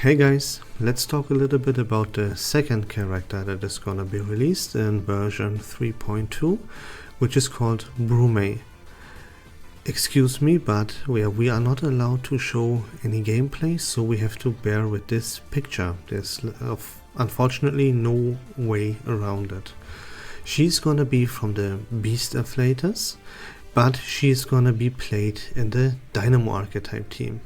Hey guys, let's talk a little bit about the second character that is gonna be released in version 3.2, which is called Brume. Excuse me, but we are not allowed to show any gameplay, so we have to bear with this picture. There's unfortunately no way around it. She's gonna be from the Beast Inflators, but she's gonna be played in the Dynamo archetype team.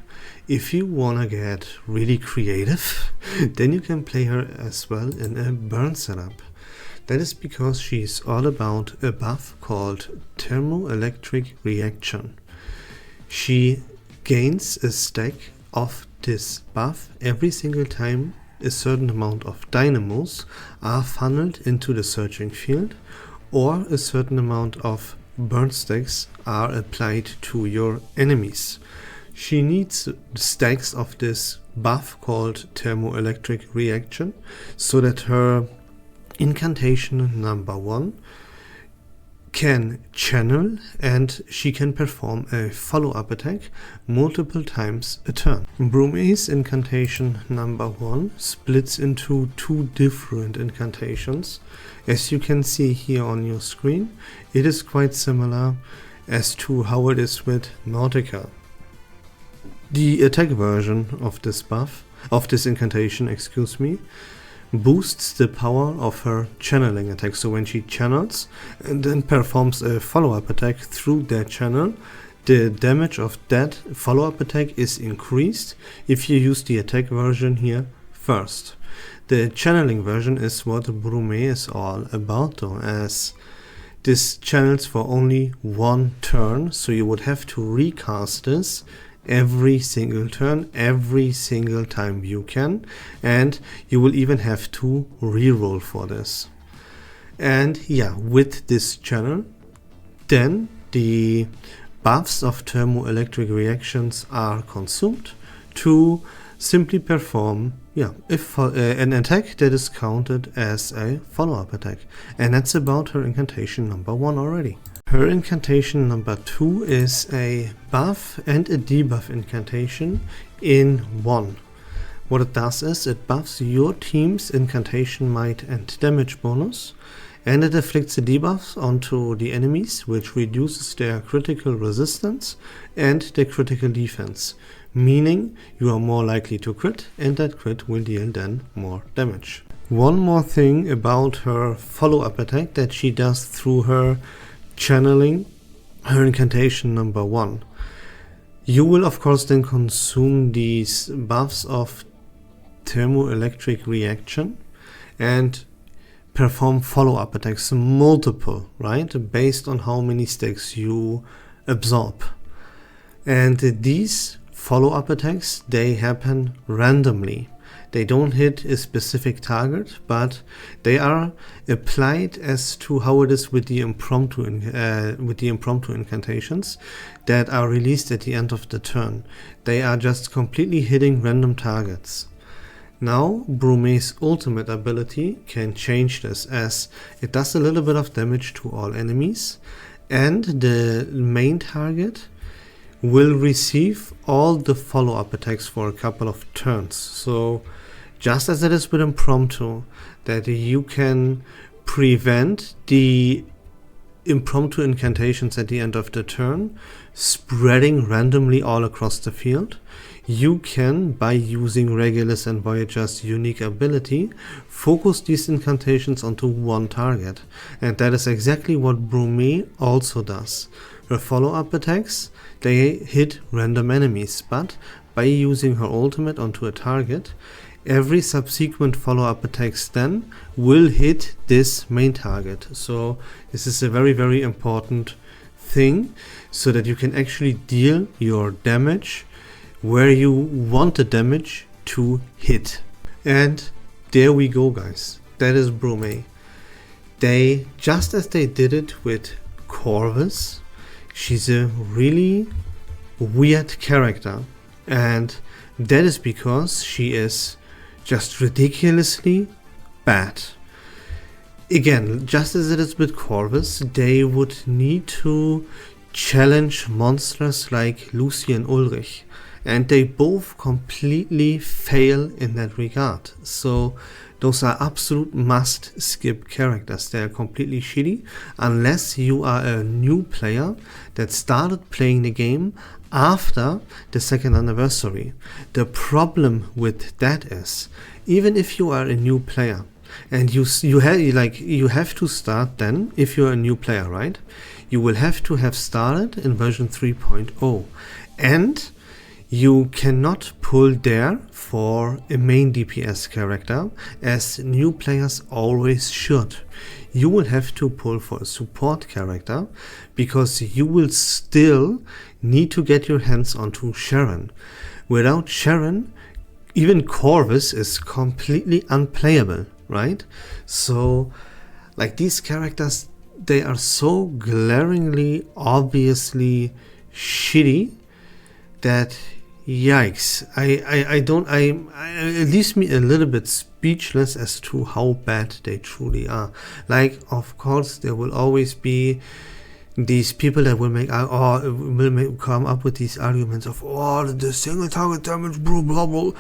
If you wanna get really creative, then you can play her as well in a burn setup. That is because she's all about a buff called Thermoelectric Reaction. She gains a stack of this buff every single time a certain amount of dynamos are funneled into the searching field, or a certain amount of burn stacks are applied to your enemies. She needs stacks of this buff called Thermoelectric Reaction so that her incantation number 1 can channel and she can perform a follow-up attack multiple times a turn. Brume's incantation number 1 splits into two different incantations. As you can see here on your screen, it is quite similar as to how it is with Nautica. The attack version of this buff, of this incantation, boosts the power of her channeling attack. So when she channels and then performs a follow-up attack through that channel, the damage of that follow-up attack is increased if you use the attack version here first. The channeling version is what Brume is all about though, as this channels for only one turn, so you would have to recast this every single turn, every single time you can, and you will even have to reroll for this. And yeah, with this channel, then the buffs of thermoelectric reactions are consumed to simply perform an attack that is counted as a follow-up attack. And that's about her incantation number 1 already. Her incantation number 2 is a buff and a debuff incantation in one. What it does is it buffs your team's incantation might and damage bonus, and it afflicts the debuffs onto the enemies, which reduces their critical resistance and their critical defense, meaning you are more likely to crit, and that crit will deal then more damage. One more thing about her follow-up attack that she does through her channeling, her incantation number 1. You will of course then consume these buffs of thermoelectric reaction and perform follow-up attacks, multiple, right, based on how many stacks you absorb. And these follow-up attacks, they happen randomly. They don't hit a specific target, but they are applied as to how it is with the impromptu incantations that are released at the end of the turn. They are just completely hitting random targets. Now, Brume's ultimate ability can change this, as it does a little bit of damage to all enemies, and the main target will receive all the follow-up attacks for a couple of turns. So just as it is with impromptu, that you can prevent the impromptu incantations at the end of the turn spreading randomly all across the field, you can, by using Regulus and Voyager's unique ability, focus these incantations onto one target. And that is exactly what Brume also does. Her follow-up attacks, they hit random enemies, but by using her ultimate onto a target, every subsequent follow-up attacks then will hit this main target. So this is a very, very important thing, so that you can actually deal your damage where you want the damage to hit. And there we go, guys. That is Brume. They, just as they did it with Corvus, she's a really weird character, and that is because she is just ridiculously bad. Again, just as it is with Corvus, they would need to challenge monsters like Lucy and Ulrich, and they both completely fail in that regard. So those are absolute must skip characters. They are completely shitty unless you are a new player that started playing the game after the 2nd anniversary. The problem with that is, even if you are a new player and you have to start, then if you're a new player, right, you will have to have started in version 3.0, and you cannot pull there for a main DPS character as new players always should. You will have to pull for a support character because you will still need to get your hands onto Sharon. Without Sharon, even Corvus is completely unplayable, right? So like these characters, they are so glaringly obviously shitty that yikes, it leaves me a little bit speechless as to how bad they truly are. Like, of course, there will always be these people that will come up with these arguments of, oh, the single target damage, blah blah blah.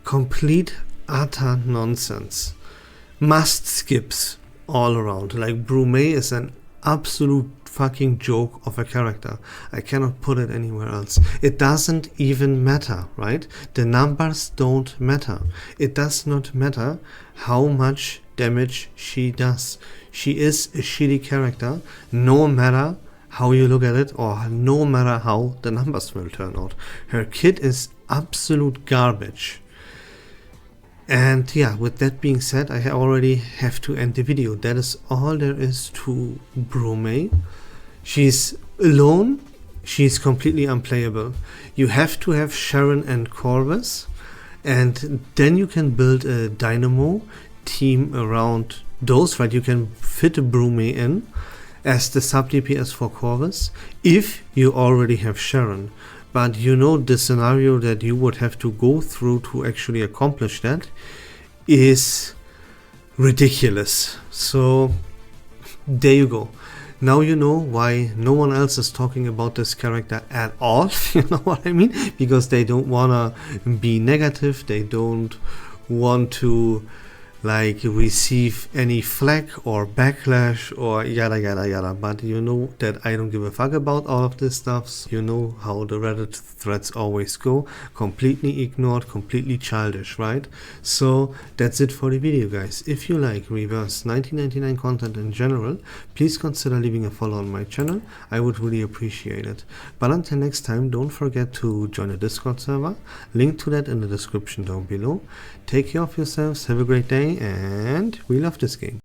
Complete utter nonsense. Must skips all around. Like, Brume is an absolute fucking joke of a character. I cannot put it anywhere else. It doesn't even matter, right? The numbers don't matter. It does not matter how much damage she does. She is a shitty character, no matter how you look at it or no matter how the numbers will turn out. Her kit is absolute garbage. And yeah, with that being said, I already have to end the video. That is all there is to Brume. She's alone, she's completely unplayable. You have to have Sharon and Corvus, and then you can build a dynamo team around those, right? You can fit a Brume in as the sub DPS for Corvus if you already have Sharon. But you know, the scenario that you would have to go through to actually accomplish that is ridiculous. So there you go. Now you know why no one else is talking about this character at all. You know what I mean? Because they don't wanna be negative, they don't want to like receive any flack or backlash or yada yada yada. But you know that I don't give a fuck about all of this stuff. So you know how the Reddit threads always go. Completely ignored, completely childish, right? So that's it for the video, guys. If you like Reverse 1999 content in general, please consider leaving a follow on my channel. I would really appreciate it. But until next time, don't forget to join the Discord server. Link to that in the description down below. Take care of yourselves, have a great day, and we love this game.